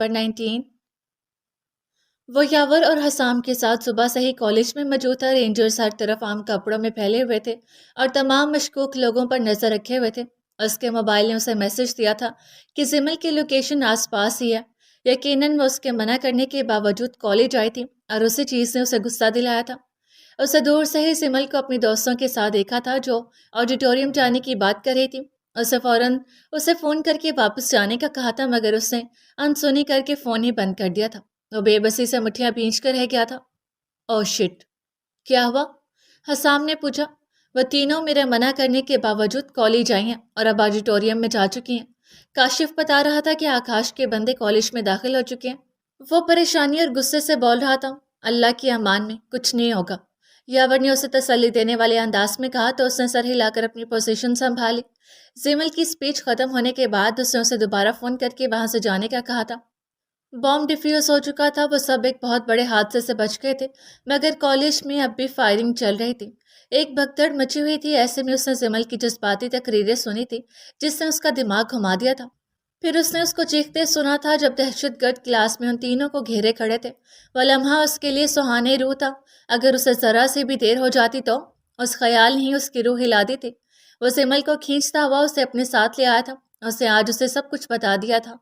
19 وہ یاور اور حسام کے ساتھ صبح سے ہی کالج میں موجود تھا۔ رینجرز ہر طرف عام کپڑوں میں پھیلے ہوئے تھے اور تمام مشکوک لوگوں پر نظر رکھے ہوئے تھے۔ اس کے موبائل نے اسے میسج دیا تھا کہ زمل کی لوکیشن آس پاس ہی ہے۔ یقیناً وہ اس کے منع کرنے کے باوجود کالج آئی تھی اور اسی چیز نے اسے غصہ دلایا تھا۔ اسے دور سے ہی زمل کو اپنی دوستوں کے ساتھ دیکھا تھا جو آڈیٹوریم جانے کی بات کر رہی تھی۔ اسے فوراً فون کر کے واپس جانے کا کہا تھا، مگر اس نے انسنی کر کے فون ہی بند کر دیا تھا۔ وہ بے بسی سے مٹھیاں بھینچ کر رہ گیا تھا۔ او شٹ، کیا ہوا؟ حسام نے پوچھا۔ وہ تینوں میرے منع کرنے کے باوجود کالج آئی ہیں اور اب آڈیٹوریم میں جا چکی ہیں۔ کاشف بتا رہا تھا کہ آکاش کے بندے کالج میں داخل ہو چکے ہیں۔ وہ پریشانی اور غصے سے بول رہا تھا۔ اللہ کی امان میں کچھ نہیں ہوگا، یاور نے اسے تسلی دینے والے انداز میں کہا تو اس نے سر ہلا کر اپنی پوزیشن سنبھالی۔ زمل کی سپیچ ختم ہونے کے بعد اس نے اسے دوبارہ فون کر کے وہاں سے جانے کا کہا تھا۔ بام ڈیفیوز ہو چکا تھا، وہ سب ایک بہت بڑے حادثے سے بچ گئے تھے، مگر کالج میں اب بھی فائرنگ چل رہی تھی۔ ایک بھگدڑ مچی ہوئی تھی۔ ایسے میں اس نے زمل کی جذباتی تقریریں سنی تھی جس نے اس کا دماغ گھما دیا تھا۔ پھر اس نے اس کو چیختے سنا تھا جب دہشت گرد کلاس میں ان تینوں کو گھیرے کھڑے تھے۔ وہ لمحہ اس کے لیے سہانے روح تھا۔ اگر اسے ذرا سی بھی دیر ہو جاتی تو اس خیال نے ہی اس کی روح ہلا دی تھی۔ وہ زمل کو کھینچتا ہوا اسے اپنے ساتھ لے آیا تھا۔ اسے آج اسے سب کچھ بتا دیا تھا۔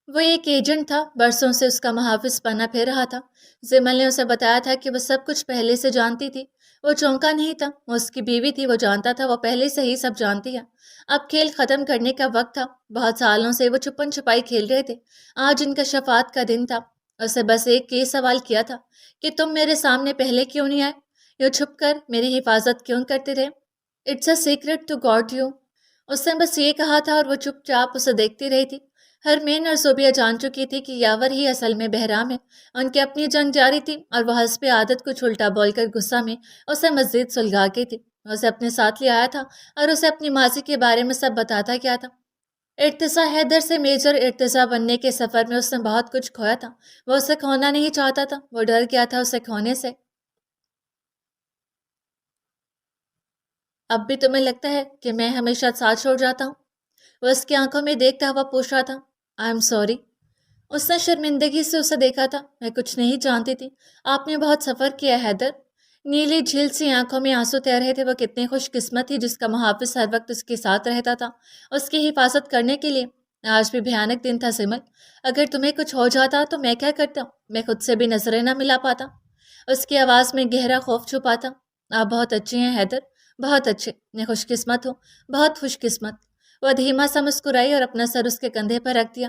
وہ ایک ایجنٹ تھا، برسوں سے اس کا محافظ بنا پھر رہا تھا۔ زمل نے اسے بتایا تھا کہ وہ سب کچھ پہلے سے جانتی تھی۔ وہ چونکا نہیں تھا، وہ اس کی بیوی تھی، وہ جانتا تھا وہ پہلے سے ہی سب جانتی ہے۔ اب کھیل ختم کرنے کا وقت تھا۔ بہت سالوں سے وہ چھپن چھپائی کھیل رہے تھے، آج ان کا شفاعت کا دن تھا۔ اسے بس ایک ہی سوال کیا تھا کہ تم میرے سامنے پہلے کیوں نہیں آئے؟ یوں چھپ کر میری حفاظت کیوں کرتے رہے؟ It's a secret to God you. اس نے بس یہ کہا تھا اور وہ چپ چاپ اسے دیکھتی رہی تھی۔ ہرمین اور زوبیا جان چکی تھی کہ یاور ہی اصل میں بحرام ہے۔ ان کی اپنی جنگ جاری تھی اور وہ حسب عادت کچھ الٹا بول کر غصہ میں اسے مزید سلگا گئی تھی۔ اسے اپنے ساتھ لے آیا تھا اور اسے اپنی ماضی کے بارے میں سب بتاتا کیا تھا۔ ارتضیٰ حیدر سے میجر ارتضیٰ بننے کے سفر میں اس نے بہت کچھ کھویا تھا۔ وہ اسے کھونا نہیں چاہتا تھا، وہ ڈر گیا تھا اسے کھونے سے۔ اب بھی تمہیں لگتا ہے کہ میں ہمیشہ ساتھ چھوڑ جاتا ہوں؟ وہ اس کی آنکھوں میں دیکھتا ہوا پوچھ رہا تھا۔ I am sorry. اس نے شرمندگی سے اسے دیکھا تھا۔ میں کچھ نہیں جانتی تھی۔ آپ نے بہت سفر کیا حیدر۔ نیلی جھیل سی آنکھوں میں آنسو تیر رہے تھے۔ وہ کتنی خوش قسمت تھی جس کا محافظ ہر وقت اس کے ساتھ رہتا تھا اس کی حفاظت کرنے کے لیے۔ آج بھی بھیانک دن تھا زمل۔ اگر تمہیں کچھ ہو جاتا تو میں کیا کرتا؟ میں خود سے بھی نظریں نہ ملا پاتا۔ اس کی آواز میں گہرا خوف چھپا تھا۔ آپ بہت اچھے ہیں حیدر، بہت اچھے۔ میں خوش قسمت ہوں، بہت خوش قسمت۔ وہ دھیما سا مسکرائی اور اپنا سر اس کے کندھے پر رکھ دیا۔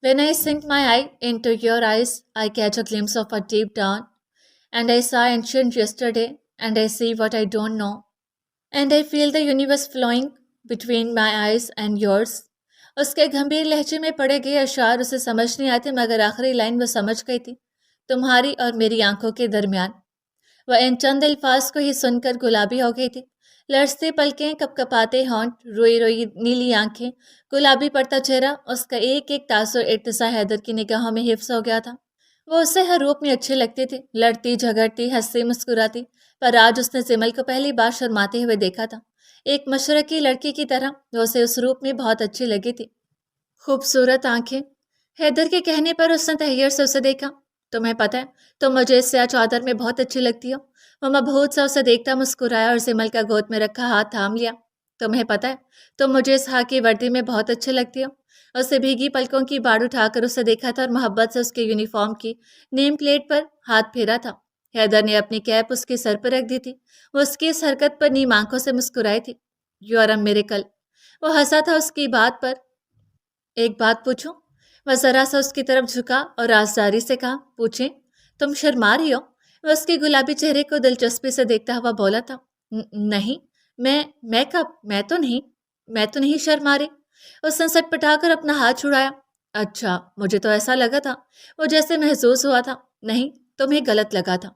When I sink my eye into your eyes, I catch a glimpse of a deep dawn, and I saw ancient yesterday, and I see what I don't know, and I feel the universe flowing between my eyes and yours. اس کے گھمبیر لہجے میں پڑے گئے اشعار اسے سمجھ نہیں آتے، مگر آخری لائن وہ سمجھ گئی تھی، تمہاری اور میری آنکھوں کے درمیان۔ وہ ان چند الفاظ کو ہی سن کر گلابی ہو گئی تھی۔ لرزتے پلکیں، کپ کپاتے ہونٹ، روئی روئی نیلی آنکھیں، گلابی پڑتا چہرہ، اس کا ایک ایک تاثر ارتضیٰ حیدر کی نگاہوں میں حفظ ہو گیا تھا۔ وہ اسے ہر روپ میں اچھی لگتی تھی، لڑتی جھگڑتی، ہنستی مسکراتی، پر آج اس نے زمل کو پہلی بار شرماتے ہوئے دیکھا تھا۔ ایک مشرقی لڑکی کی طرح وہ اسے اس روپ میں بہت اچھی لگی تھی۔ خوبصورت آنکھیں۔ حیدر کے کہنے پر اس نے تحیر سے اسے دیکھا۔ تمہیں پتہ ہے تم مجھے اس سیاہ چادر میں بہت اچھی لگتی ہو۔ وہ مبہوت سا اسے دیکھتا مسکرایا اور زمل کا گود میں رکھا ہاتھ تھام لیا۔ تمہیں پتہ ہے تم مجھے اس خاکی وردی میں بہت اچھے لگتی ہو۔ اسے بھیگی پلکوں کی باڑ اٹھا کر اسے دیکھا تھا اور محبت سے اس کے یونیفارم کی نیم پلیٹ پر ہاتھ پھیرا تھا۔ حیدر نے اپنی کیپ اس کے سر پر رکھ دی تھی۔ وہ اس کی اس حرکت پر نیم آنکھوں سے مسکرائی تھی۔ You are a miracle. وہ ہنسا تھا اس کی بات پر۔ ایک بات پوچھوں؟ وہ ذرا سا اس کی طرف جھکا اور رازداری سے کہا، پوچھیں۔ تم شرما رہی ہو؟ وہ اس کے گلابی چہرے کو دلچسپی سے دیکھتا ہوا بولا تھا۔ نہیں، میں کب؟ میں تو نہیں شرما رہی۔ اس نے سٹ پٹا کر اپنا ہاتھ چھڑایا۔ اچھا، مجھے تو ایسا لگا تھا، وہ جیسے محسوس ہوا تھا۔ نہیں، تمہیں غلط لگا تھا۔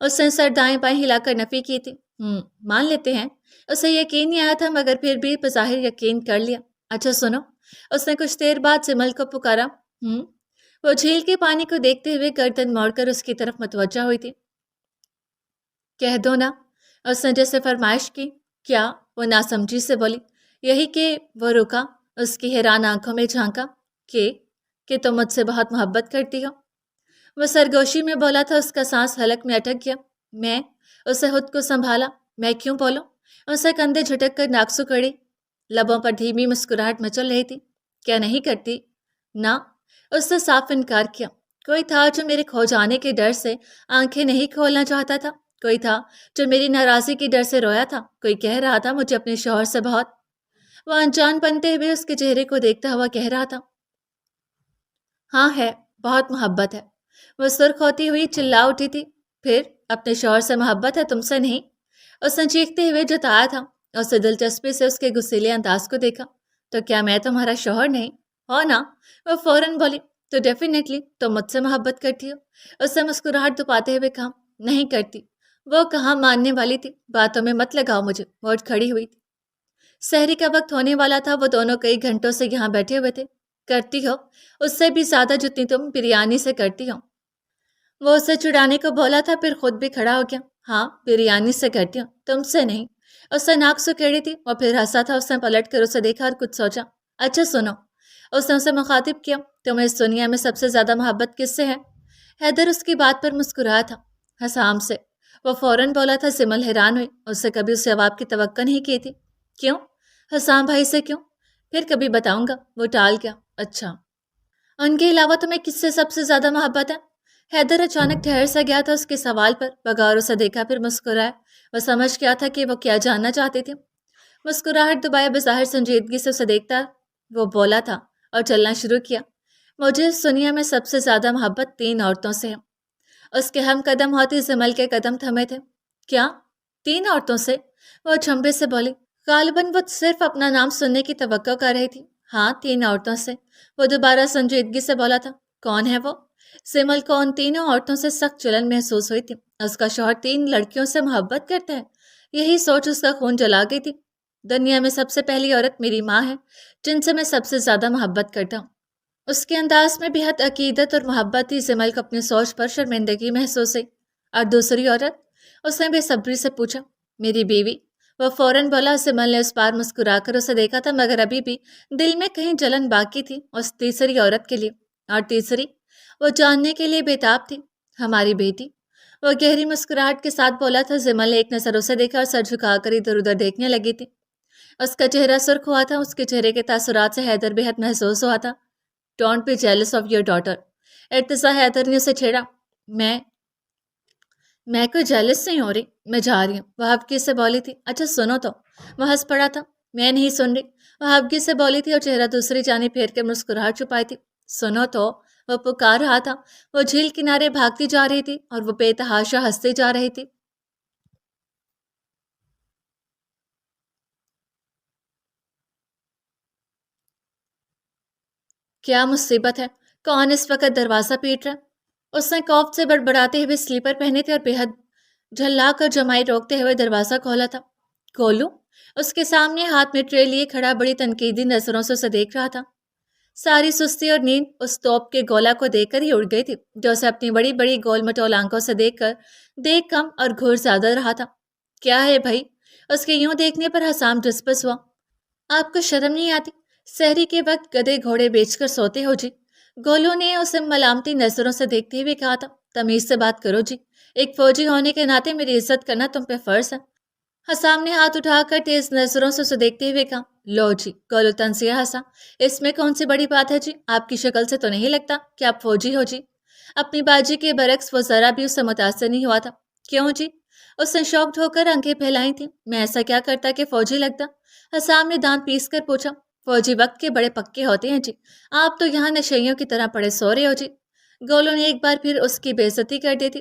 اس نے سر دائیں بائیں ہلا کر نفی کی تھی۔ مان لیتے ہیں۔ اسے یقین نہیں آیا تھا مگر پھر بھی بظاہر یقین کر لیا۔ اچھا سنو، اس نے کچھ دیر بعد زمل کو پکارا۔ وہ جھیل کے پانی کو دیکھتے ہوئے گردن موڑ کر اس کی طرف متوجہ ہوئی تھی۔ کہہ دو نا، اس نے جیسے فرمائش کی۔ کیا؟ وہ ناسمجھی سے بولی۔ یہی کہ وہ رکا۔ اس کی حیران آنکھوں میں جھانکا کہ تم مجھ سے بہت محبت کرتی ہو۔ وہ سرگوشی میں بولا تھا، اس کا سانس حلق میں اٹک گیا۔ میں اسے خود کو سنبھالا، میں کیوں بولوں؟ اسے کندھے جھٹک کر ناک سکڑی، لبوں پر دھیمی مسکراہٹ مچل رہی تھی۔ کیا نہیں کرتی؟ نہ، اس نے صاف انکار کیا۔ کوئی تھا جو میرے کھو جانے کے ڈر سے آنکھیں نہیں کھولنا چاہتا تھا، کوئی تھا جو میری ناراضی کے ڈر سے رویا تھا، کوئی کہہ رہا تھا مجھے اپنے شوہر سے بہت۔ وہ انجان بنتے ہوئے اس کے چہرے کو دیکھتا ہوا کہہ رہا تھا، ہاں ہے، بہت محبت ہے۔ وہ سرخ ہوتی ہوئی چلا اٹھی تھی۔ پھر اپنے شوہر سے محبت ہے، تم سے نہیں؟ اس نے چیختے ہوئے جتایا تھا۔ اسے دلچسپی سے اس کے غصیلے انداز کو دیکھا۔ تو کیا میں تمہارا شوہر نہیں ہو نا؟ وہ فوراً بولی، تو ڈیفینیٹلی تم مجھ سے محبت کرتی ہو۔ اس سے مسکراہٹ دباتے ہوئے کہا، نہیں کرتی۔ وہ کہاں ماننے والی تھی، باتوں میں مت لگاؤ مجھے۔ وہ اٹھ کھڑی ہوئی تھی۔ سحری کا وقت ہونے والا تھا، وہ دونوں کئی گھنٹوں سے یہاں بیٹھے ہوئے تھے۔ کرتی ہو، اس سے بھی زیادہ جتنی تم بریانی سے کرتی ہو۔ وہ اسے چڑانے کو بولا تھا، پھر خود بھی کھڑا ہو گیا۔ ہاں، بریانی سے کرتی ہوں، تم سے نہیں۔ اس نے ناک سکیڑی تھی اور پھر ہنسا تھا۔ اس نے پلٹ کر اسے دیکھا اور کچھ سوچا۔ اچھا سنو، اس نے اسے مخاطب کیا، تمہیں اس دنیا میں سب سے زیادہ محبت کس سے ہے؟ حیدر اس کی بات پر مسکرایا تھا، حسام سے۔ وہ فوراً بولا تھا۔ سمل حیران ہوئی، اس سے کبھی اس جواب کی توقع نہیں کی تھی۔ کیوں؟ حسام بھائی سے کیوں؟ پھر کبھی بتاؤں گا، وہ ٹال گیا۔ اچھا، ان کے علاوہ تمہیں کس سے سب سے زیادہ محبت ہے؟ حیدر اچانک ٹھہر سا گیا تھا اس کے سوال پر، بغور اسے دیکھا پھر مسکرایا۔ وہ سمجھ گیا تھا کہ وہ کیا جاننا چاہتی تھی۔ مسکراہٹ دبائے بظاہر سنجیدگی سے اسے دیکھتا وہ بولا تھا اور چلنا شروع کیا، مجھے اس دنیا میں سب سے زیادہ محبت 3 عورتوں سے ہے۔ اس کے ہم قدم ہوتی زمل کے قدم تھمے تھے۔ کیا 3 عورتوں سے؟ وہ چھمبے سے بولی۔ غالباً وہ صرف اپنا نام سننے کی توقع کر رہی تھی۔ ہاں، 3 عورتوں سے۔ وہ دوبارہ سنجیدگی سے بولا تھا۔ کون ہے وہ؟ سمل کو ان 3 عورتوں سے سخت جلن محسوس ہوئی تھی۔ اس کا شوہر 3 لڑکیوں سے محبت کرتا ہے، یہی سوچ اس کا خون جلا گئی تھی۔ دنیا میں سب سے پہلی عورت میری ماں ہے، جن سے میں سب سے زیادہ محبت کرتا ہوں۔ اس کے انداز میں بہت عقیدت اور محبت تھی۔ سمل کو اپنی سوچ پر شرمندگی محسوس ہوئی۔ اور دوسری عورت؟ اس نے بے صبری سے پوچھا۔ میری بیوی، وہ فوراً بولا۔ سمل نے اس بار مسکرا کر اسے دیکھا تھا، مگر ابھی بھی دل میں کہیں جلن باقی تھی اس تیسری عورت کے لیے۔ اور تیسری؟ وہ جاننے کے لیے بےتاب تھی۔ ہماری بیٹی، وہ گہری مسکراہٹ کے ساتھ بولا تھا۔ سمل نے ایک نظر اسے دیکھا اور سر جھکا کر ادھر ادھر دیکھنے لگی تھی۔ اس کا چہرہ سرخ ہوا تھا۔ اس کے چہرے کے تاثرات سے حیدر بےحد محسوس ہوا تھا۔ Don't be jealous of your daughter, Irtaza Haider نے اسے چھیڑا۔ میں کوئی جیلس نہیں ہو رہی، میں جا رہی ہوں، وہ ہبکی سے بولی تھی۔ اچھا سنو تو، وہ ہنس پڑا تھا۔ میں نہیں سن رہی، وہ ہبکی سے بولی تھی اور چہرہ دوسری جانب پھیر کر مسکراہٹ چھپائی تھی۔ سنو تو، وہ پکار رہا تھا۔ وہ جھیل کنارے بھاگتی جا رہی تھی اور وہ بے تحاشا ہنستی جا رہی تھی۔ کیا مصیبت ہے؟ کون اس وقت دروازہ پیٹ رہا؟ اس نے خوف سے بڑبڑاتے ہوئے سلیپر پہنے تھے اور بےحد جھلا کر جمائی روکتے ہوئے دروازہ کھولا تھا۔ کھولوں؟ اس کے سامنے ہاتھ میں ٹرے لیے کھڑا بڑی تنقیدی نظروں سے اسے دیکھ رہا تھا۔ ساری سستی اور نیند اس توپ کے گولا کو دیکھ کر ہی اڑ گئی تھی، جو اسے اپنی بڑی بڑی گول مٹول آنکھوں سے دیکھ کم اور گھور زیادہ رہا تھا۔ کیا ہے بھائی؟ اس کے یوں دیکھنے پر حسام جسپس ہوا۔ آپ کو شرم نہیں آتی؟ سحری کے وقت گدے گھوڑے بیچ کر سوتے ہو جی؟ گولو نے اسے ملامتی نظروں سے دیکھتے ہوئے کہا تھا۔ تمیز سے بات کرو جی، ایک فوجی ہونے کے ناطے میری عزت کرنا تم پہ فرض ہے۔ حسام نے ہاتھ اٹھا کر تیز نظروں سے اسے دیکھتے ہوئے کہا۔ لو جی، گولو تنزیہ ہنسا۔ اس میں کون سی بڑی بات ہے جی؟ آپ کی شکل سے تو نہیں لگتا کہ آپ فوجی ہو جی۔ اپنی باجی کے برعکس وہ ذرا بھی اس سے متاثر نہیں ہوا تھا۔ کیوں جی؟ اس نے شوکڈ ہو کر آنکھیں پھیلائی تھیں۔ میں ایسا کیا کرتا کہ فوجی لگتا؟ حسام نے دانت پیس کر پوچھا۔ فوجی وقت کے بڑے پکے ہوتے ہیں جی، آپ تو یہاں نشیوں کی طرح پڑے سو رہے ہو جی۔ گولو نے ایک بار پھر اس کی بے عزتی کر دی تھی۔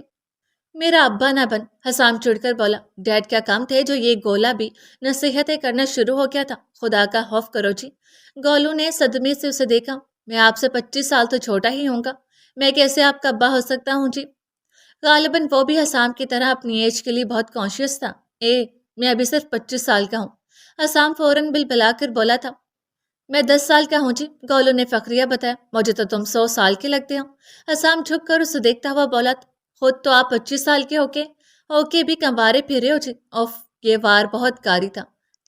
میرا ابا نہ بن، حسام چڑھ کر بولا۔ ڈیڈ کیا کام تھے جو یہ گولا بھی نصیحتیں کرنا شروع ہو گیا تھا؟ خدا کا خوف کرو جی۔ گولو نے صدمے سے اسے دیکھا۔ میں آپ سے 25 سال تو چھوٹا ہی ہوں گا، میں کیسے آپ کا ابا ہو سکتا ہوں جی؟ غالباً وہ بھی حسام کی طرح اپنی ایج کے لیے بہت کانشیس تھا۔ میں ابھی صرف 25 سال کا ہوں۔ حسام فوراً بلبلا کر بولا تھا۔ میں 10 سال کا ہوں جی، گولو نے فخریہ بتایا۔ مجھے تو تم 100 سال کے لگتے ہو۔ حسام جھک کر اسے دیکھتا ہوا بولا تھا۔ خود تو آپ 25 سال کے ہو کے بھی کنوارے پھرے ہو جی۔ اوف، یہ وار بہت کاری تھا،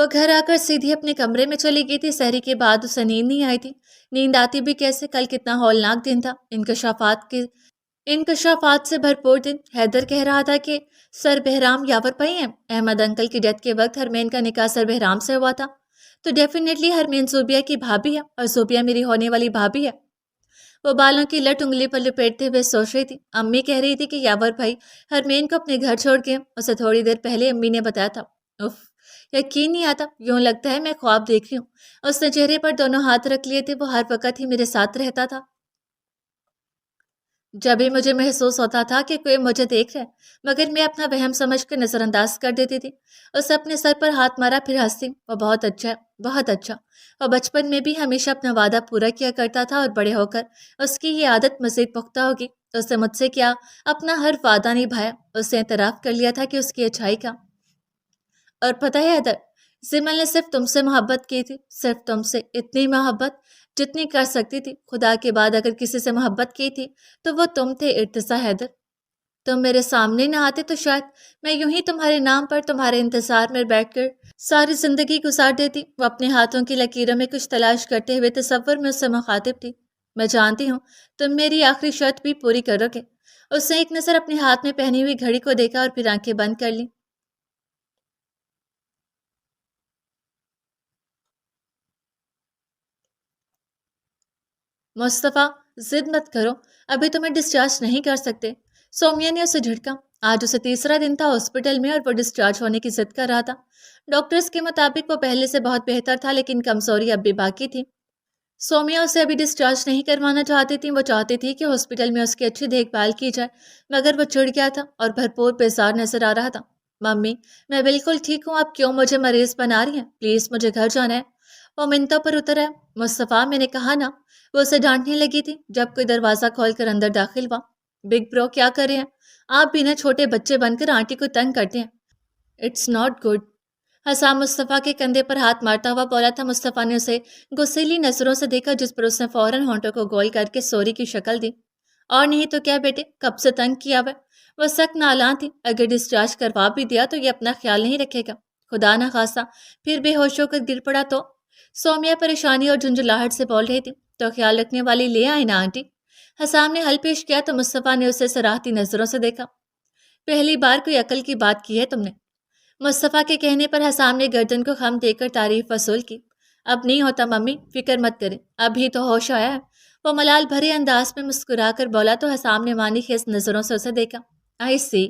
وہ گھر آ کر سیدھی اپنے کمرے میں چلی گئی تھی۔ سحری کے بعد اسے نیند نہیں آئی تھی۔ نیند آتی بھی کیسے، کل کتنا ہولناک دن تھا، انکشافات سے بھرپور دن۔ حیدر کہہ رہا تھا کہ سر بہرام یاور پئی ہیں۔ احمد انکل کی ڈیتھ کے وقت ہرمین کا نکاح سر بہرام سے ہوا تھا، تو ڈیفینیٹلی ہرمین زوبیہ کی بھابھی ہے اور زوبیہ میری ہونے والی بھابھی ہے۔ وہ بالوں کی لٹ انگلی پر لپیٹتے ہوئے سوچ رہی تھی۔ امی کہہ رہی تھی کہ یاور بھائی ہرمین کو اپنے گھر چھوڑ کے، اسے تھوڑی دیر پہلے امی نے بتایا تھا۔ اف، یقین نہیں آتا، یوں لگتا ہے میں خواب دیکھ رہی ہوں۔ اس نے چہرے پر دونوں ہاتھ رکھ لیے تھے۔ وہ ہر وقت ہی میرے ساتھ رہتا تھا۔ جب بھی مجھے محسوس ہوتا تھا کہ کوئی مجھے دیکھ رہا ہے، مگر میں اپنا وہم سمجھ کر نظر انداز کر دیتی تھی۔ اسے اپنے سر پر ہاتھ مارا، پھر ہنسی۔ وہ بہت اچھا ہے، بہت اچھا۔ وہ بچپن میں بھی ہمیشہ اپنا وعدہ پورا کیا کرتا تھا، اور بڑے ہو کر اس کی یہ عادت مزید پختہ ہوگی۔ اس نے مجھ سے کیا اپنا ہر وعدہ نبھایا۔ اس نے اعتراف کر لیا تھا کہ اس کی اچھائی کا۔ اور پتہ ہے حیدر، زمل نے صرف تم سے محبت کی تھی، صرف تم سے، اتنی محبت جتنی کر سکتی تھی۔ خدا کے بعد اگر کسی سے محبت کی تھی تو وہ تم تھے ارتضیٰ حیدر۔ تم میرے سامنے نہ آتے تو شاید میں یوں ہی تمہارے نام پر تمہارے انتظار میں بیٹھ کر ساری زندگی گزار دیتی۔ وہ اپنے ہاتھوں کی لکیروں میں کچھ تلاش کرتے ہوئے تصور میں اس سے مخاطب تھی۔ میں جانتی ہوں تم میری آخری شرط بھی پوری کرو گے۔ اس نے ایک نظر اپنے ہاتھ میں پہنی ہوئی گھڑی کو دیکھا اور پھر آنکھیں بند کر لی۔ مصطفیٰ، ضد مت کرو، ابھی تمہیں ڈسچارج نہیں کر سکتے۔ سومیا نے اسے جھٹکا۔ آج اسے تیسرا دن تھا ہاسپٹل میں اور وہ ڈسچارج ہونے کی ضد کر رہا تھا۔ ڈاکٹرز کے مطابق وہ پہلے سے بہت بہتر تھا، لیکن کمزوری اب بھی باقی تھی۔ سومیا اسے ابھی ڈسچارج نہیں کروانا چاہتی تھی۔ وہ چاہتی تھی کہ ہاسپٹل میں اس کی اچھی دیکھ بھال کی جائے، مگر وہ چڑ گیا تھا اور بھرپور بیزار نظر آ رہا تھا۔ ممی، میں بالکل ٹھیک ہوں، آپ کیوں مجھے مریض بنا رہی ہیں؟ پلیز مجھے گھر جانا ہے۔ وہ منتوں پر اتر ہے۔ مصطفیٰ، میں نے کہا نا۔ وہ اسے ڈانٹنے لگی تھی جب کوئی دروازہ کھول کر اندر داخل ہوا۔ بگ برو، کیا کر رہے ہیں آپ؟ بھی نہ چھوٹے بچے بن کر آنٹی کو تنگ کرتے ہیں۔ It's not good. Hussam Mustafa کے کندھے پر ہاتھ مارتا ہوا بولا تھا۔ مصطفیٰ نے اسے غصیلی نظروں سے دیکھا، جس پر اس نے فوراً ہونٹوں کو گول کر کے سوری کی شکل دی۔ اور نہیں تو کیا بیٹے، کب سے تنگ کیا ہوا؟ وہ سخت نالاں تھی۔ اگر ڈسچارج کروا بھی دیا تو یہ اپنا خیال نہیں رکھے گا، خدا نہ خواستہ پھر بے ہوش ہو کر گر پڑا تو۔ سومیا پریشانی اور جھنجھلاہٹ سے بول رہی تھی۔ تو خیال رکھنے والی لے آئے نا آنٹی۔ حسام نے حل پیش کیا تو مصطفیٰ نے اسے سراہتی نظروں سے دیکھا۔ پہلی بار کوئی عقل کی بات کی ہے تم نے۔ مصطفیٰ کے کہنے پر حسام نے گردن کو خم دے کر تعریف وصول کی۔ اب نہیں ہوتا ممی، فکر مت کریں، ابھی تو ہوش آیا ہے۔ وہ ملال بھرے انداز میں مسکرا کر بولا تو حسام نے مانی خیز نظروں سے اسے دیکھا۔ آئی سی،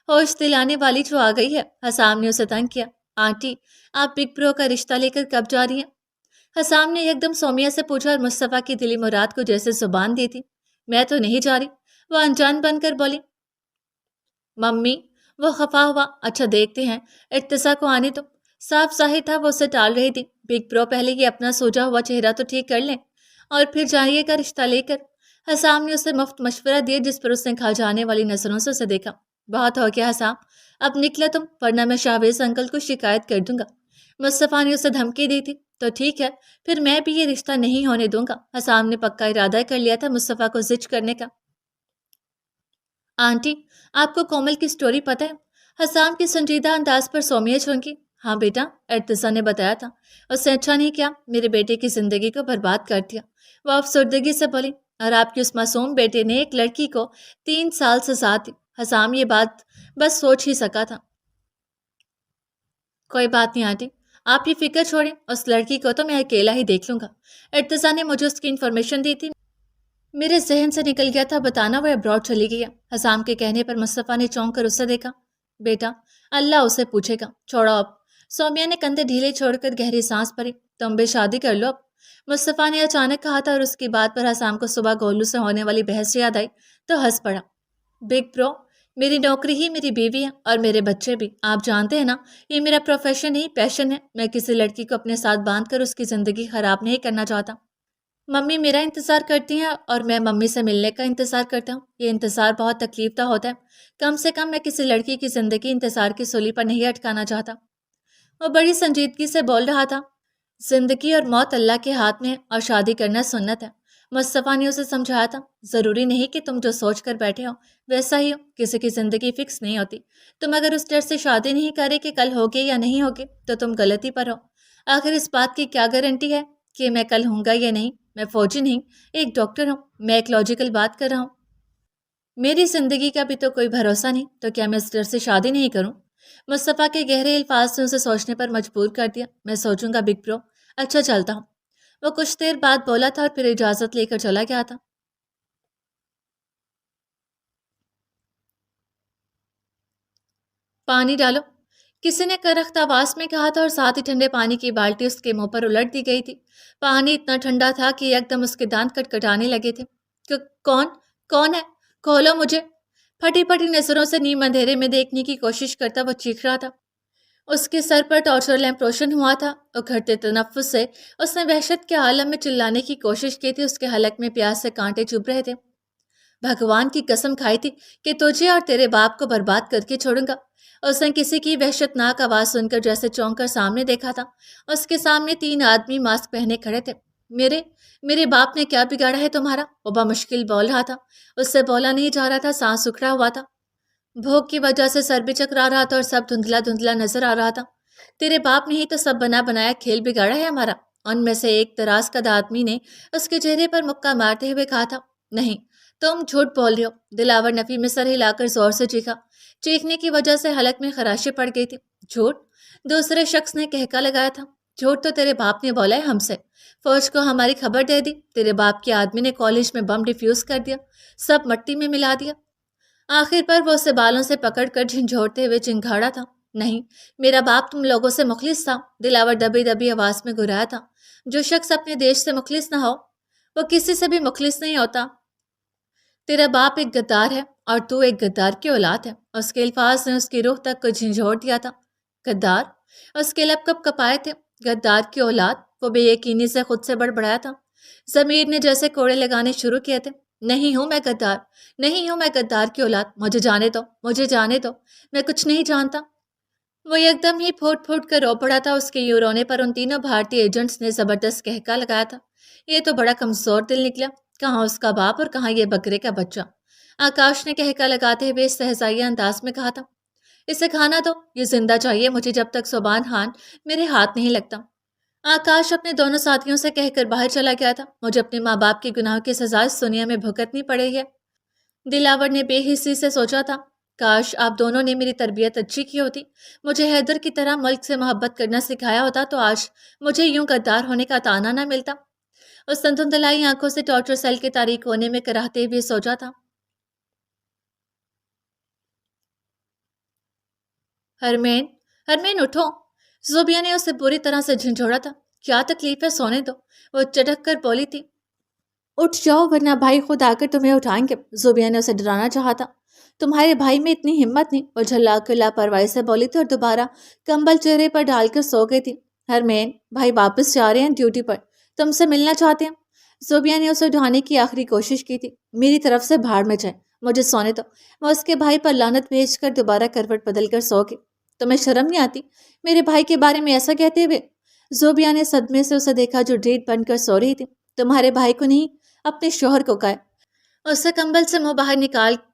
ہوش دلانے والی جو آ گئی ہے۔ حسام نے اسے تنگ کیا۔ آنٹی، آپ بگ برو کا رشتہ لے کر کب جا رہی ہیں؟ حسام نے یک دم سومیا سے پوچھا اور مصطفیٰ کی دلی مراد کو جیسے زبان دی تھی۔ میں تو نہیں جا رہی، وہ انجان بن کر بولی۔ ممی، وہ خفا ہوا۔ اچھا دیکھتے ہیں، ارتضیٰ کو آنے تو۔ صاف ظاہر تھا وہ اسے ٹال رہی تھی۔ بگ برو، پہلے یہ اپنا سوجا ہوا چہرہ تو ٹھیک کر لیں اور پھر جائیے گا رشتہ لے کر۔ حسام نے اسے مفت مشورہ دیا، جس پر اس نے کھا جانے والی نظروں سے اسے دیکھا۔ بہت ہو گیا حسام، اب نکلا تم، ورنہ میں شاہویز انکل کو شکایت کر دوں گا۔ مصطفیٰ نے اسے دھمکی دی تھی۔ تو ٹھیک ہے، پھر میں بھی یہ رشتہ نہیں ہونے دوں گا۔ حسام نے پکا ارادہ کر لیا تھا مصطفیٰ کو زچ کرنے کا۔ آنٹی، آپ کو کومل کی سٹوری پتہ ہے؟ حسام کی سنجیدہ انداز پر سومیا چونکی۔ ہاں بیٹا، ارتضیٰ نے بتایا تھا۔ اس نے اچھا نہیں کیا، میرے بیٹے کی زندگی کو برباد کر دیا۔ وہ افسردگی سے بولی۔ اور آپ کے اس معصوم بیٹے نے ایک لڑکی کو 3 سال سزا دی۔ حسام یہ بات بس سوچ ہی سکا تھا۔ کوئی بات نہیں آنٹی، آپ یہ فکر چھوڑیں، اس لڑکی کو تو میں اکیلا ہی دیکھ لوں گا۔ ارتضیٰ نے مجھے اس کی انفارمیشن دی تھی، میرے ذہن سے نکل گیا تھا بتانا، وہ ابراڈ چلی گئی ہے۔ حسام کے کہنے پر مصطفیٰ نے چونک کر اسے دیکھا۔ بیٹا، اللہ اسے پوچھے گا، چھوڑو اب۔ سومیا نے کندھے ڈھیلے چھوڑ کر گہری سانس بھری۔ تم بھی شادی کر لو اب، مصطفیٰ نے اچانک کہا تھا، اور اس کی بات پر حسام کو صبح گولو سے ہونے والی بحث یاد آئی تو ہنس پڑا۔ بگ برو، میری نوکری ہی میری بیوی ہے اور میرے بچے بھی، آپ جانتے ہیں نا، یہ میرا پروفیشن ہی پیشن ہے۔ میں کسی لڑکی کو اپنے ساتھ باندھ کر اس کی زندگی خراب نہیں کرنا چاہتا۔ ممی میرا انتظار کرتی ہیں اور میں ممی سے ملنے کا انتظار کرتا ہوں۔ یہ انتظار بہت تکلیف دہ ہوتا ہے، کم سے کم میں کسی لڑکی کی زندگی انتظار کی سولی پر نہیں اٹکانا چاہتا۔ وہ بڑی سنجیدگی سے بول رہا تھا۔ زندگی اور موت اللہ کے ہاتھ میں ہے اور شادی کرنا سنت ہے۔ مصطفیٰ نے اسے سمجھایا تھا، ضروری نہیں کہ تم جو سوچ کر بیٹھے ہو ویسا ہی ہو، کسی کی زندگی فکس نہیں ہوتی۔ تم اگر اس ڈر سے شادی نہیں کرے کہ کل ہوگے یا نہیں ہوگے تو تم غلطی پر ہو۔ آخر اس بات کی کیا گارنٹی ہے کہ میں کل ہوں گا یا نہیں؟ میں فوجی نہیں، ایک ڈاکٹر ہوں، میں ایک لاجیکل بات کر رہا ہوں۔ میری زندگی کا بھی تو کوئی بھروسہ نہیں، تو کیا میں اس ڈر سے شادی نہیں کروں؟ مصطفیٰ کے گہرے الفاظ نے اسے سوچنے پر مجبور کر دیا۔ میں سوچوں گا بگ برو، اچھا چلتا ہوں۔ وہ کچھ دیر بعد بولا تھا اور پھر اجازت لے کر چلا گیا تھا۔ پانی ڈالو، کسی نے کرخت آواز میں کہا تھا اور ساتھ ہی ٹھنڈے پانی کی بالٹی اس کے منہ پر الٹ دی گئی تھی۔ پانی اتنا ٹھنڈا تھا کہ یکدم اس کے دانت کٹکھٹانے لگے تھے۔ کون کون ہے؟ کھولو مجھے! پھٹی پھٹی نظروں سے نیم اندھیرے میں دیکھنے کی کوشش کرتا وہ چیخ رہا تھا۔ اس کے سر پر ٹارچر لیمپ روشن ہوا تھا۔ اکھڑتے تنفس سے اس نے وحشت کے عالم میں چلانے کی کوشش کی تھی۔ اس کے حلق میں پیاس سے کانٹے چبھ رہے تھے۔ بھگوان کی قسم کھائی تھی کہ تجھے اور تیرے باپ کو برباد کر کے چھوڑوں گا۔ اس نے کسی کی وحشت ناک آواز سن کر جیسے چونک کر سامنے دیکھا تھا۔ اس کے سامنے 3 آدمی ماسک پہنے کھڑے تھے۔ میرے باپ نے کیا بگاڑا ہے تمہارا؟ وہ بمشکل بول رہا تھا۔ اس سے بولا نہیں جا رہا تھا، سانس سکڑا ہوا تھا۔ بھوک کی وجہ سے سر بھی چکرا رہا تھا اور سب دھندلا دھندلا نظر آ رہا تھا۔ تیرے باپ نے ہی تو سب بنا بنایا کھیل بگاڑا ہے ہمارا۔ ان میں سے ایک دراز قد آدمی نے اس کے چہرے پر مکہ مارتے ہوئے کہا تھا۔ نہیں، تم جھوٹ بول رہے ہو۔ دلاور نفی میں سر ہلا کر زور سے چیخا۔ چیخنے کی وجہ سے حلق میں خراشیں پڑ گئی تھی۔ جھوٹ؟ دوسرے شخص نے کہکا لگایا تھا۔ جھوٹ تو تیرے باپ نے بولا ہے ہم سے۔ فوج کو ہماری خبر دے دی۔ تیرے باپ کے آدمی نے کالج میں بم ڈیفیوز کر دیا، سب مٹی میں ملا دیا۔ آخر پر وہ اسے بالوں سے پکڑ کر جھنجھوڑتے ہوئے چنگھاڑا تھا۔ نہیں، میرا باپ تم لوگوں سے مخلص تھا۔ دلاور دبی دبی آواز میں گھرایا تھا۔ جو شخص اپنے دیش سے مخلص نہ ہو وہ کسی سے بھی مخلص نہیں ہوتا۔ تیرا باپ ایک غدار ہے اور تو ایک غدار کی اولاد ہے۔ اس کے الفاظ نے اس کی روح تک کو جھنجھوڑ دیا تھا۔ غدار؟ اس کے لب کب کپائے تھے۔ غدار کی اولاد؟ وہ بے یقینی سے خود سے بڑبڑایا تھا۔ ضمیر نے جیسے کوڑے لگانے شروع کیے تھے۔ نہیں ہوں میں غدار، نہیں ہوں میں غدار کی اولاد، مجھے جانے دو، مجھے جانے دو، میں کچھ نہیں جانتا۔ وہ یکدم ہی پھوٹ پھوٹ کر رو پڑا تھا۔ اس کے یوں رونے پر ان تینوں بھارتی ایجنٹس نے زبردست کہکا لگایا تھا۔ یہ تو بڑا کمزور دل نکلا، کہاں اس کا باپ اور کہاں یہ بکرے کا بچہ۔ آکاش نے کہکا لگاتے ہوئے استہزائیہ انداز میں کہا تھا۔ اسے کھانا دو، یہ زندہ چاہیے مجھے جب تک سبحان خان میرے ہاتھ نہیں لگتا۔ آکاش اپنے دونوں ساتھیوں سے کہہ کر باہر چلا گیا تھا۔ مجھے اپنے ماں باپ کی گناہوں کی سزا اس دنیا میں بھگتنی پڑے گی۔ دلاور نے بے حسی سے سوچا تھا، کاش آپ دونوں نے میری تربیت اچھی کی ہوتی، مجھے حیدر کی طرح ملک سے محبت کرنا سکھایا ہوتا تو آج مجھے یوں غدار ہونے کا تانا نہ ملتا۔ اس نے دھندلائی آنکھوں سے ٹارچر سیل کے تاریک کونے میں کراہتے ہوئے سوچا تھا۔ ہرمین اٹھو! زوبیا نے اسے بری طرح سے جھنجھوڑا تھا۔ کیا تکلیف ہے، سونے دو، وہ چٹک کر بولی تھی۔ اٹھ جاؤ ورنہ بھائی خود آ کر تمہیں اٹھائیں گے۔ زوبیا نے اسے ڈرانا چاہا تھا۔ تمہارے بھائی میں اتنی ہمت نہیں، وہ جھلا کر لاپرواہی سے بولی تھی اور دوبارہ کمبل چہرے پر ڈال کر سو گئی تھی۔ ہرمین، بھائی واپس جا رہے ہیں ڈیوٹی پر، تم سے ملنا چاہتے ہیں۔ زوبیا نے اسے اٹھانے کی آخری کوشش کی تھی۔ میری طرف سے بھاڑ میں جائے، مجھے سونے دو۔ وہ اس کے بھائی پر لعنت بھیج کر دوبارہ کروٹ بدل کر سو گئی۔ تمہیں شرم نہیں آتی میرے بھائی کے بارے میں ایسا کہتے ہوئے؟ زوبیا نے صدمے سے اسے دیکھا جو ڈیٹ بن کر سو رہی تھی۔ تمہارے بھائی کو نہیں، اپنے شوہر کو کہا۔ اسے کمبل سے منہ باہر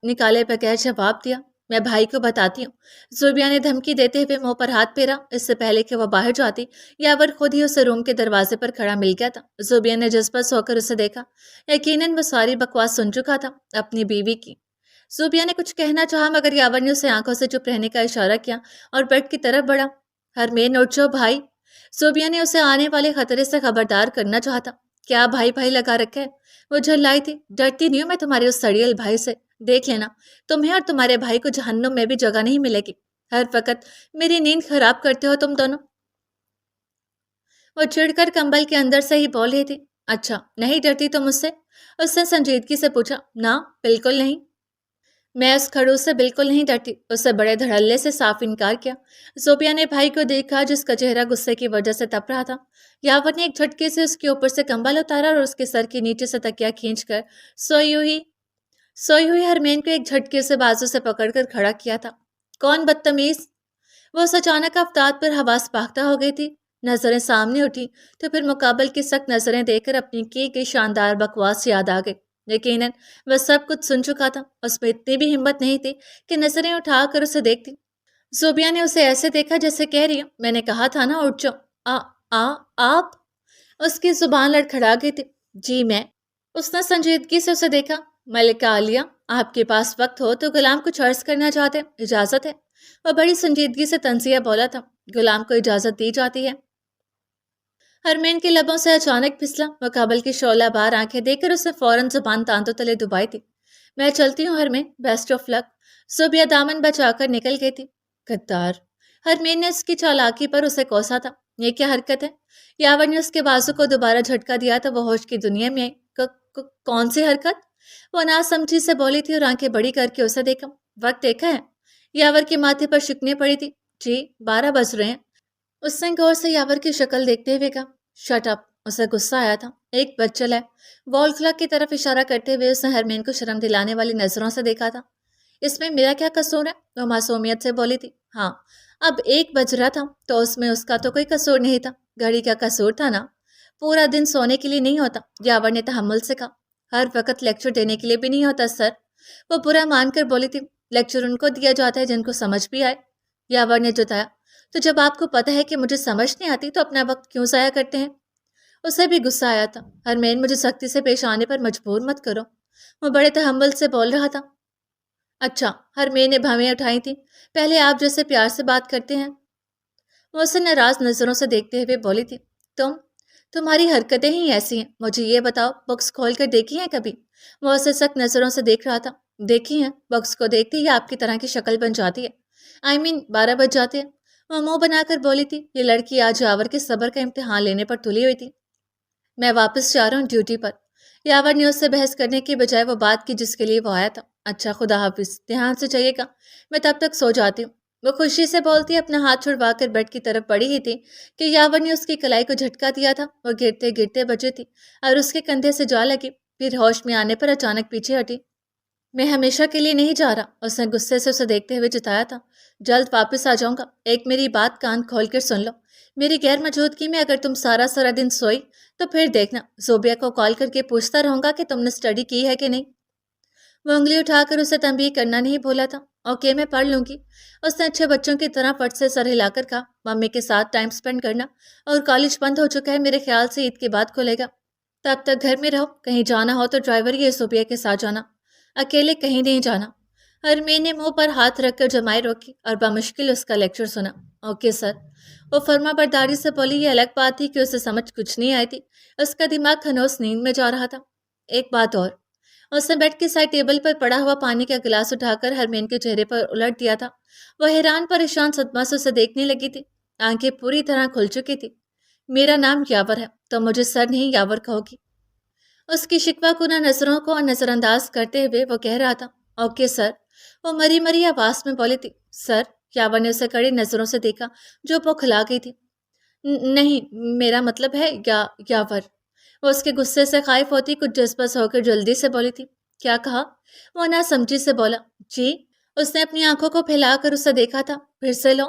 نکالے بغیر جواب دیا۔ میں بھائی کو بتاتی ہوں۔ زوبیا نے دھمکی دیتے ہوئے منہ پر ہاتھ پھیرا۔ اس سے پہلے کہ وہ باہر جاتی، یاور خود ہی اسے روم کے دروازے پر کھڑا مل گیا تھا۔ زوبیا نے جذبہ سو کر اسے دیکھا۔ یقیناً وہ ساری بکواس سن چکا تھا اپنی بیوی کی۔ زوبیا نے کچھ کہنا چاہا مگر یاور نے اسے آنکھوں سے چپ رہنے کا اشارہ کیا اور بیڈ کی طرف بڑھا۔ ہرمین اٹھ جاؤ بھائی! زوبیا نے اسے آنے والے خطرے سے خبردار کرنا چاہا تھا۔ کیا بھائی بھائی لگا رکھا ہے؟ وہ جھلائی تھی۔ ڈرتی نہیں ہوں میں تمہارے اس سڑیل بھائی سے، دیکھ لینا تمہیں اور تمہارے بھائی کو جہنم میں بھی جگہ نہیں ملے گی۔ ہر وقت میری نیند خراب کرتے ہو تم دونوں۔ وہ چڑھ کر کمبل کے اندر سے ہی بول رہی تھی۔ اچھا، نہیں ڈرتی تم مجھ سے؟ اس نے سنجیدگی سے پوچھا۔ نہ، بالکل نہیں، میں اس کھڑوس سے بالکل نہیں ڈرتی، اس سے بڑے دھڑلے سے صاف انکار کیا۔ زوبیا نے بھائی کو دیکھا جس کا چہرہ غصے کی وجہ سے تپ رہا تھا۔ یاور نے ایک جھٹکے سے اس کے اوپر سے کمبل اتارا اور اس کے سر کے نیچے سے تکیا کھینچ کر سوئی ہوئی ہرمین کو ایک جھٹکے سے بازو سے پکڑ کر کھڑا کیا تھا۔ کون بدتمیز! وہ اس اچانک افتاد پر حواس باختہ ہو گئی تھی۔ نظریں سامنے اٹھی تو پھر مقابل کی سخت نظریں دیکھ کر اپنی کی گئی شاندار بکواس یاد آ گئی۔ یقیناً وہ سب کچھ سن چکا تھا، اس میں اتنی بھی ہمت نہیں تھی کہ نظریں اٹھا کر اسے دیکھتی۔ زوبیا نے اسے ایسے دیکھا جیسے کہہ رہی ہے، میں نے کہا تھا نا اٹھ جاؤ۔ آ آ آپ؟ اس کی زبان لڑکھڑا گئی تھی۔ جی میں۔ اس نے سنجیدگی سے اسے دیکھا۔ ملکہ عالیہ، آپ کے پاس وقت ہو تو غلام کچھ عرض کرنا چاہتے ہیں، اجازت ہے؟ وہ بڑی سنجیدگی سے طنزیہ بولا تھا۔ غلام کو اجازت دی جاتی ہے۔ حرمین کے لبوں سے اچانک پھسلا۔ مقابل کی شعلہ بار آنکھیں دیکھ کر اس نے فوراً زبان تانتوں تلے دبائی تھی۔ میں چلتی ہوں حرمین، بیسٹ آف لک۔ زوبیا دامن بچا کر نکل گئی تھی۔ غدار! حرمین نے اس کی چالاکی پر اسے کوسا تھا۔ یہ کیا حرکت ہے؟ یاور نے اس کے بازو کو دوبارہ جھٹکا دیا تو وہ ہوش کی دنیا میں آئی۔ کون سی حرکت؟ وہ ناسمجھی سے بولی تھی اور آنکھیں بڑی کر کے اسے دیکھا۔ وقت دیکھا ہے؟ یاور کے ماتھے پر شکنیں پڑی تھی۔ جی 12 بج رہے ہیں۔ اس نے غور سے یاور کی شکل دیکھتے ہوئے کہا۔ Shut up! اسے غصہ آیا تھا۔ 1 بج چلا ہے۔ وال کلاک کی طرف اشارہ کرتے ہوئے اس نے حرمین کو شرم دلانے والی نظروں سے دیکھا تھا۔ اس میں میرا کیا قصور ہے؟ وہ معصومیت سے بولی تھی۔ ہاں، اب 1 بج رہا تھا تو اس میں اس کا تو کوئی قصور نہیں تھا۔ گھڑی کا قصور تھا نا؟ پورا دن سونے کے لیے نہیں ہوتا، یاور نے تحمل سے کہا۔ ہر وقت لیکچر دینے کے لیے بھی نہیں ہوتا سر، وہ برا مان کر بولی تھی۔ لیکچر ان کو دیا جاتا ہے جن کو سمجھ بھی آئے، یاور نے جتایا۔ تو جب آپ کو پتہ ہے کہ مجھے سمجھ نہیں آتی تو اپنا وقت کیوں ضائع کرتے ہیں؟ اسے بھی غصہ آیا تھا۔ حرمین، مجھے سختی سے پیش آنے پر مجبور مت کرو، وہ بڑے تحمل سے بول رہا تھا۔ اچھا، حرمین نے بھویں اٹھائی تھی۔ پہلے آپ جیسے پیار سے بات کرتے ہیں۔ وہ اسے ناراض نظروں سے دیکھتے ہوئے بولی تھی۔ تمہاری حرکتیں ہی ایسی ہیں۔ مجھے یہ بتاؤ، بکس کھول کر دیکھی ہیں کبھی؟ وہ اسے سخت نظروں سے دیکھ رہا تھا۔ دیکھی ہیں، بکس کو دیکھتے ہی آپ کی طرح کی شکل بن جاتی ہے۔ 12 بج جاتے ہیں۔ وہ منہ بنا کر بولی تھی۔ یہ لڑکی آج یاور کے صبر کا امتحان لینے پر تلی ہوئی تھی۔ میں واپس جا رہا ہوں ڈیوٹی پر۔ یاور نے اس سے بحث کرنے کی بجائے وہ بات کی جس کے لیے وہ آیا تھا۔ اچھا، خدا حافظ، دھیان سے چاہیے گا، میں تب تک سو جاتی ہوں۔ وہ خوشی سے بولتی اپنا ہاتھ چھڑوا کر بیڈ کی طرف بڑھی ہی تھی کہ یاور نے اس کی کلائی کو جھٹکا دیا تھا۔ وہ گرتے گرتے بچی تھی اور اس کے کندھے سے جا لگی، پھر ہوش میں آنے پر اچانک پیچھے ہٹی۔ میں ہمیشہ کے لیے نہیں جا رہا، اس نے غصے سے اسے دیکھتے ہوئے جتایا تھا۔ جلد واپس آ جاؤں گا۔ ایک میری بات کان کھول کر سن لو، میری غیر موجودگی میں اگر تم سارا دن سوئی تو پھر دیکھنا زوبیا کو کال کر کے پوچھتا رہوں گا کہ تم نے اسٹڈی کی ہے کہ نہیں۔ وہ انگلی اٹھا کر اسے تنبیہ کرنا نہیں بھولا تھا۔ اوکے، میں پڑھ لوں گی، اس نے اچھے بچوں کی طرح فٹ سے سر ہلا کر کہا۔ ممی کے ساتھ ٹائم سپینڈ کرنا، اور کالج بند ہو چکا ہے، میرے خیال سے عید کے بعد کھلے گا۔ تب تک گھر میں رہو، کہیں جانا ہو تو ڈرائیور یا زوبیا کے ساتھ جانا، اکیلے کہیں نہیں جانا۔ حرمین نے منہ پر ہاتھ رکھ کر جمائے روکی اور بمشکل اس کا لیکچر سنا۔ اوکے سر، وہ فرما برداری سے بولی۔ یہ الگ بات تھی کہ اسے سمجھ کچھ نہیں آئی تھی، اس کا دماغ خنوس نیند میں جا رہا تھا۔ ایک بات اور، اس نے بیڈ کے سائڈ ٹیبل پر پڑا ہوا پانی کا گلاس اٹھا کر حرمین کے چہرے پر الٹ دیا تھا۔ وہ حیران پریشان صدمہ سے اسے دیکھنے لگی تھی، آنکھیں پوری طرح کھل چکی تھی۔ میرا نام یاور ہے، تو مجھے سر نہیں یاور کہو گی۔ اس کی شکوہ کنہ نظروں کو نظر انداز کرتے ہوئے وہ کہہ رہا تھا۔ اوکے سر، وہ مری مری آواز میں بولی تھی۔ سر، یاور نے اسے کڑی نظروں سے دیکھا جو بوکھلا گئی تھی۔ نہیں، میرا مطلب ہے یاور۔ وہ اس کے غصے سے خائف ہوتی کچھ جذبس ہو کر جلدی سے بولی تھی۔ کیا کہا؟ وہ ناسمجھی سے بولا۔ جی، اس نے اپنی آنکھوں کو پھیلا کر اسے دیکھا تھا۔ پھر سے لو۔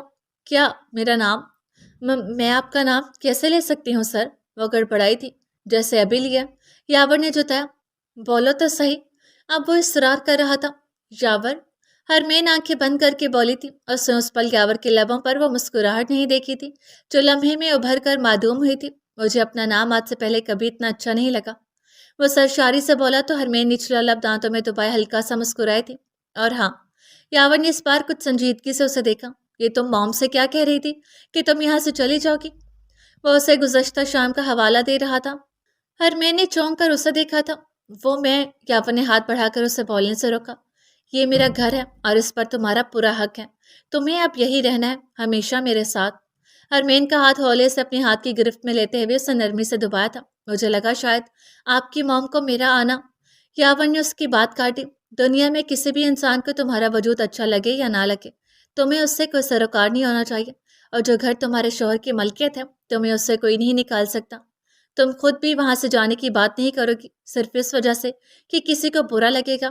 کیا میرا نام؟ میں آپ کا نام کیسے لے سکتی ہوں سر؟ وہ گڑبڑائی تھی۔ جیسے ابھی لیا، یاور نے جتایا۔ بولو تو صحیح۔ اب وہ اصرار کر رہا تھا۔ یاور، حرمین آنکھیں بند کر کے بولی تھی۔ اس نے اس پل یاور کے لبوں پر وہ مسکراہٹ نہیں دیکھی تھی جو لمحے میں ابھر کر معدوم ہوئی تھی۔ مجھے اپنا نام آج سے پہلے کبھی اتنا اچھا نہیں لگا، وہ سرشاری سے بولا تو حرمین نچلا لب دانتوں میں دبائے ہلکا سا مسکرائی تھی۔ اور ہاں، یاور نے اس بار کچھ سنجیدگی سے اسے دیکھا۔ یہ تم موم سے کیا کہہ رہی تھی کہ تم یہاں سے چلی جاؤ گی؟ وہ اسے گزشتہ شام کا حوالہ دے رہا تھا۔ حرمین نے چونک کر اسے دیکھا تھا۔ وہ میں، یاور نے ہاتھ بڑھا کر اسے بولنے سے روکا۔ یہ میرا گھر ہے اور اس پر تمہارا پورا حق ہے، تمہیں اب یہی رہنا ہے، ہمیشہ میرے ساتھ۔ حرمین کا ہاتھ ہولے سے اپنے ہاتھ کی گرفت میں لیتے ہوئے اسے نرمی سے دبایا تھا۔ مجھے لگا شاید آپ کی موم کو میرا آنا۔ یاور نے اس کی بات کاٹی۔ دنیا میں کسی بھی انسان کو تمہارا وجود اچھا لگے یا نہ لگے، تمہیں اس سے کوئی سروکار نہیں ہونا چاہیے، اور جو گھر تمہارے شوہر کی ملکیت ہے تمہیں اس سے کوئی نہیں نکال سکتا۔ تم خود بھی وہاں سے جانے کی بات نہیں کرو گی، صرف اس وجہ سے کہ کسی کو برا لگے گا۔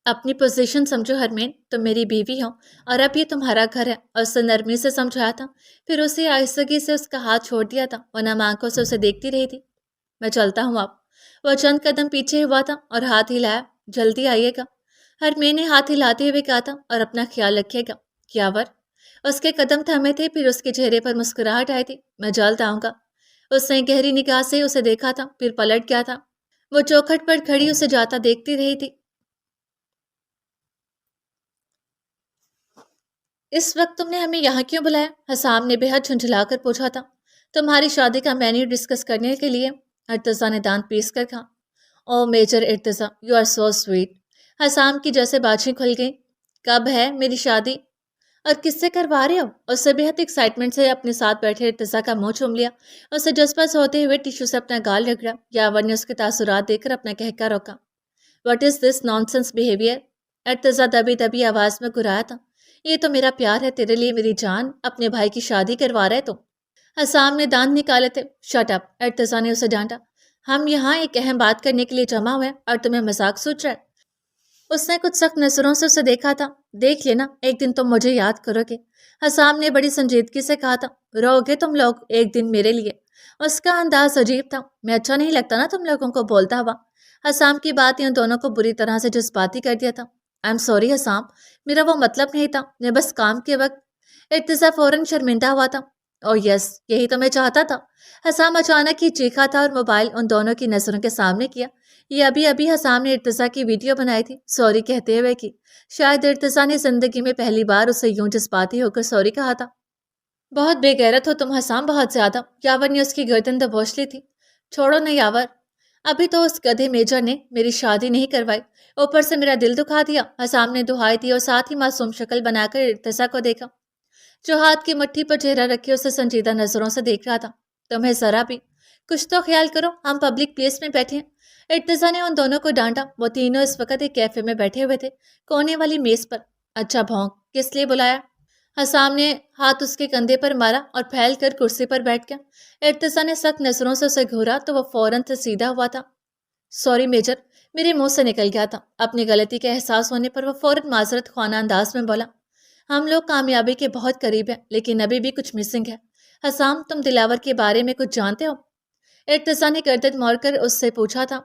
اپنی پوزیشن سمجھو حرمین، تم میری بیوی ہو اور اب یہ تمہارا گھر ہے۔ اور اسے نرمی سے سمجھایا تھا، پھر اسے آہستگی سے اس کا ہاتھ چھوڑ دیا تھا، ورنہ میں آنکھوں سے اسے دیکھتی رہی تھی۔ میں چلتا ہوں اب۔ وہ چند قدم پیچھے ہوا تھا اور ہاتھ ہلایا، جلدی آئیے گا۔ حرمین نے ہاتھ ہلاتے ہوئے کہا تھا، اور اپنا خیال رکھیے گا۔ یاور اس کے قدم تھمے تھے، پھر اس کے چہرے پر مسکراہٹ آئی تھی۔ میں جلد آؤں گا۔ اس نے گہری نگاہ سے اسے دیکھا تھا، پھر پلٹ گیا تھا۔ وہ چوکھٹ پر کھڑی اسے جاتا دیکھتی رہی تھی۔ اس وقت تم نے ہمیں یہاں کیوں بلایا؟ حسام نے بے حد جھنجھلا کر پوچھا تھا۔ تمہاری شادی کا مینیو ڈسکس کرنے کے لیے، ارتضیٰ نے دانت پیس کر کہا۔ Oh major Irtaza, you are so sweet. Hussam کی جیسے باچھیں کھل گئیں۔ کب ہے میری شادی؟ اور کس سے کروا رہے ہو؟ اس سے بے حد ایکسائٹمنٹ سے اپنے ساتھ بیٹھے ارتضیٰ کا منہ چوم لیا۔ اسے جذبہ سے ہوتے ہوئے ٹیشو سے اپنا گال رگڑا۔ یاور نے اس کے تاثرات دیکھ کر اپنا کہکا روکا۔ What is this naan sense behaviour? Irtaza دبی دبی آواز میں گرایا تھا۔ یہ تو میرا پیار ہے تیرے لیے میری جان، اپنے بھائی کی شادی کروا رہے تو۔ حسام نے دانت نکالے تھے۔ شٹ اپ، ارتضیٰ نے اسے ڈانٹا۔ ہم یہاں ایک اہم بات کرنے کے لیے جمع ہوئے اور تمہیں مذاق سوچ رہا ہے۔ اس نے کچھ سخت نظروں سے اسے دیکھا تھا۔ دیکھ لینا، ایک دن تم مجھے یاد کرو گے۔ حسام نے بڑی سنجیدگی سے کہا تھا۔ رو گے تم لوگ ایک دن میرے لیے؟ اس کا انداز عجیب تھا۔ میں اچھا نہیں لگتا نا تم لوگوں کو بولتا ہوا؟ حسام کی بات ان دونوں کو بری طرح سے جذباتی کر دیا تھا۔ آئی ایم سوری حسام، میرا وہ مطلب نہیں تھا، میں بس کام کے وقت۔ ارتضیٰ فوراً شرمندہ ہوا تھا۔ او یس، یہی تو میں چاہتا تھا۔ حسام اچانک ہی چیخا تھا اور موبائل ان دونوں کی نظروں کے سامنے کیا۔ یہ ابھی حسام نے ارتضیٰ کی ویڈیو بنائی تھی، سوری کہتے ہوئے کی۔ شاید ارتضیٰ نے زندگی میں پہلی بار اسے یوں جذباتی ہو کر سوری کہا تھا۔ بہت بے غیرت ہو تم حسام، بہت زیادہ۔ یاور نے اس کی گردن دبوچ لی تھی۔ چھوڑو نہ یاور، ابھی تو اس گدھے میجر نے میری شادی نہیں کروائی، اوپر سے میرا دل دکھا دیا۔ حسام نے دہائی دی اور ساتھ ہی معصوم شکل بنا کر ارتضیٰ کو دیکھا، جو ہاتھ کی مٹھی پر چہرہ رکھے اسے سنجیدہ نظروں سے دیکھ رہا تھا۔ تمہیں ذرا بھی کچھ تو خیال کرو، ہم پبلک پلیس میں بیٹھے ہیں۔ ارتضیٰ نے ان دونوں کو ڈانٹا۔ وہ تینوں اس وقت ایک کیفے میں بیٹھے ہوئے تھے، کونے والی میز پر۔ اچھا بھونک، کس لیے بلایا؟ حسام نے ہاتھ اس کے کندھے پر مارا اور پھیل کر کرسی پر بیٹھ گیا۔ ارتضیٰ نے سخت نظروں سے اسے گھورا تو وہ فوراً سے سیدھا ہوا تھا۔ سوری میجر، میرے منہ سے نکل گیا تھا۔ اپنی غلطی کا احساس ہونے پر وہ فوراً معذرت خواہ انداز میں بولا۔ ہم لوگ کامیابی کے بہت قریب ہیں، لیکن ابھی بھی کچھ مسنگ ہے۔ حسام، تم دلاور کے بارے میں کچھ جانتے ہو؟ ارتضیٰ نے گردن موڑ کر اس سے پوچھا تھا۔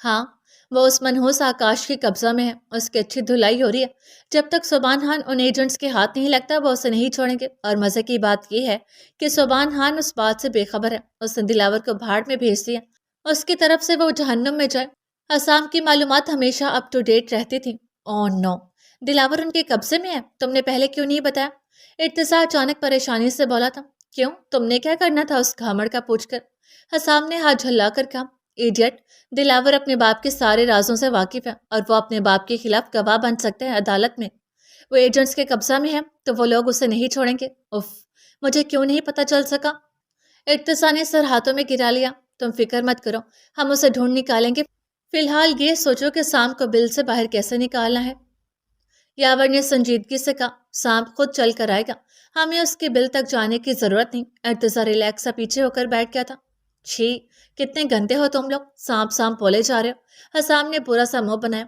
ہاں، وہ اس منحوس آکاش کی قبضہ میں ہے، اس کی اچھی دھلائی ہو رہی ہے۔ جب تک صوبان خان ان ایجنٹس کے ہاتھ نہیں لگتا وہ اسے نہیں چھوڑیں گے۔ اور مزے کی بات یہ ہے کہ صوبان خان اس بات سے بے خبر ہے۔ اس نے دلاور کو بھاڑ میں بھیج دیا، اس کی طرف سے وہ جہنم میں جائے۔ حسام کی معلومات ہمیشہ اپ ٹو ڈیٹ رہتی تھی۔ اوہ نو، دلاور ان کے قبضے میں ہے؟ تم نے پہلے کیوں نہیں بتایا؟ ارتضیٰ اچانک پریشانی سے بولا تھا۔ کیوں، تم نے کیا کرنا تھا اس گھامڑ کا پوچھ کر؟ حسام نے ہاتھ جھلا کر کہا۔ ایڈیٹ، دلاور اپنے باپ کے سارے رازوں سے واقف ہے اور وہ اپنے باپ کے خلاف گواہ بن سکتے ہیں عدالت میں۔ وہ ایجنٹس کے قبضہ میں ہے تو وہ لوگ اسے نہیں چھوڑیں گے۔ اف، مجھے کیوں نہیں پتہ چل سکا؟ ارتضیٰ نے سر ہاتھوں میں گرا لیا۔ تم فکر مت کرو، ہم اسے ڈھونڈ نکالیں گے۔ فی الحال یہ سوچو کہ سام کو بل سے باہر کیسے نکالنا ہے۔ یاور نے سنجیدگی سے کہا۔ سام خود چل کر آئے گا، ہمیں اس کے بل تک جانے کی ضرورت نہیں۔ ارتضیٰ ریلیکس سا پیچھے ہو کر بیٹھ گیا تھا۔ چھی، کتنے گندے ہو تم لوگ، سانپ سانپ بولے جا رہے ہو۔ حسام نے برا سا منہ بنایا۔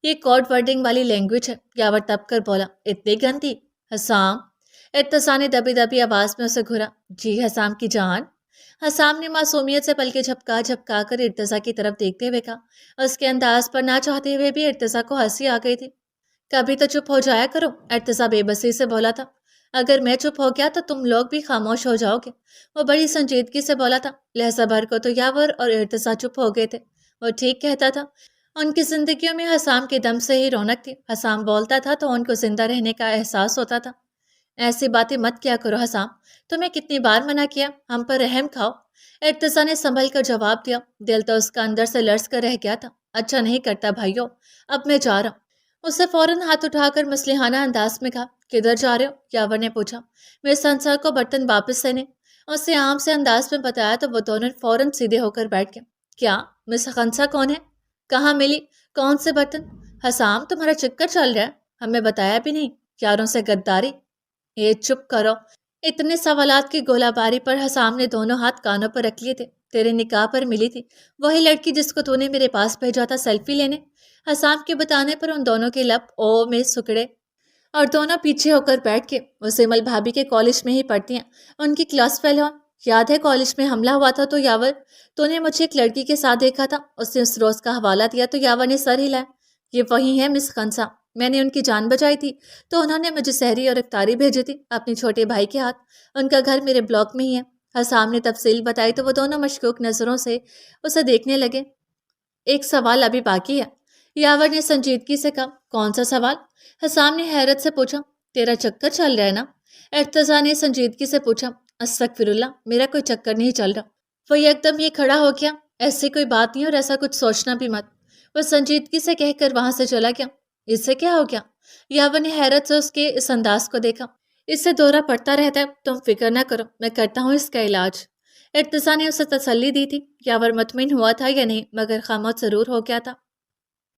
یہ کوڈ ورڈنگ والی لینگویج ہے، یاور تب کر بولا۔ اتنی گندی؟ حسام، ارتضیٰ نے دبی دبی آواز میں اسے گھورا۔ جی حسام کی جان۔ حسام نے معصومیت سے پلکیں جھپکا جھپکا کر ارتضیٰ کی طرف دیکھتے ہوئے کہا۔ اس کے انداز پر نہ چاہتے ہوئے بھی ارتضیٰ کو ہنسی آ گئی تھی۔ کبھی تو چپ ہو جایا کرو، ارتضیٰ بے بسی سے بولا تھا۔ اگر میں چپ ہو گیا تو تم لوگ بھی خاموش ہو جاؤ گے، وہ بڑی سنجیدگی سے بولا تھا۔ لہذا بھر کو تو یاور اور ارتضیٰ چپ ہو گئے تھے۔ وہ ٹھیک کہتا تھا، ان کی زندگیوں میں حسام کے دم سے ہی رونق تھی۔ حسام بولتا تھا تو ان کو زندہ رہنے کا احساس ہوتا تھا۔ ایسی باتیں مت کیا کرو حسام، تمہیں کتنی بار منع کیا، ہم پر رحم کھاؤ۔ ارتضیٰ نے سنبھل کر جواب دیا۔ دل تو اس کا اندر سے لرز کر رہ گیا تھا۔ اچھا نہیں کرتا بھائیو، اب میں جا رہا ہوں۔ اسے فوراً ہاتھ اٹھا کر مصلحانہ انداز میں کہا۔ کدھر جا رہے ہو؟ یاور نے پوچھا۔ میں سنسر کو برتن واپس لینے، اسے عام سے انداز میں بتایا تو وہ دونوں فوراً سیدھے ہو کر بیٹھ گئے۔ کیا مس خنسا کون ہے؟ کہاں ملی؟ کون سے برتن؟ حسام، تمہارا چکر چل رہا ہے، ہمیں بتایا بھی نہیں، یاروں سے غداری۔ اے چپ کرو۔ اتنے سوالات کی گولہ باری پر حسام نے دونوں ہاتھ کانوں پر رکھ لیے تھے۔ تیرے نکاح پر ملی تھی، وہی لڑکی جس کو تو نے میرے پاس بھیجا تھا سیلفی لینے؟ حسام کے بتانے پر ان دونوں کے لب او میں سکڑے اور دونوں پیچھے ہو کر بیٹھ کے، وہ سیمل بھابھی کے کالج میں ہی پڑھتی ہیں، ان کی کلاس فیلو۔ یاد ہے کالج میں حملہ ہوا تھا تو یاور تو نے مجھے ایک لڑکی کے ساتھ دیکھا تھا، اس نے اس روز کا حوالہ دیا تو یاور نے سر ہلایا۔ یہ وہی ہے مس خنسا، میں نے ان کی جان بچائی تھی تو انہوں نے مجھے سحری اور افطاری بھیجی تھی اپنے چھوٹے بھائی کے ہاتھ، ان کا گھر میرے بلاک میں ہی ہے۔ حسام نے تفصیل بتائی تو وہ دونوں مشکوک نظروں سے اسے دیکھنے لگے۔ ایک سوال ابھی باقی ہے، یاور نے سنجیدگی سے کہا۔ کون سا سوال؟ حسام نے حیرت سے پوچھا۔ تیرا چکر چل رہا ہے نا؟ ارتضیٰ نے سنجیدگی سے پوچھا۔ استغفر اللہ، میرا کوئی چکر نہیں چل رہا۔ وہ ایک دم ہی کھڑا ہو گیا۔ ایسی کوئی بات نہیں اور ایسا کچھ سوچنا بھی مت۔ وہ سنجیدگی سے کہہ کر وہاں سے چلا گیا۔ اس سے کیا ہو گیا؟ یاور نے حیرت سے اس کے اس انداز کو دیکھا۔ اس سے دورہ پڑتا رہتا ہے، تم فکر نہ کرو، میں کرتا ہوں اس کا علاج۔ ارتضیٰ نے اسے تسلی دی تھی۔ یاور مطمئن ہوا تھا یا نہیں، مگر خاموش ضرور ہو گیا تھا۔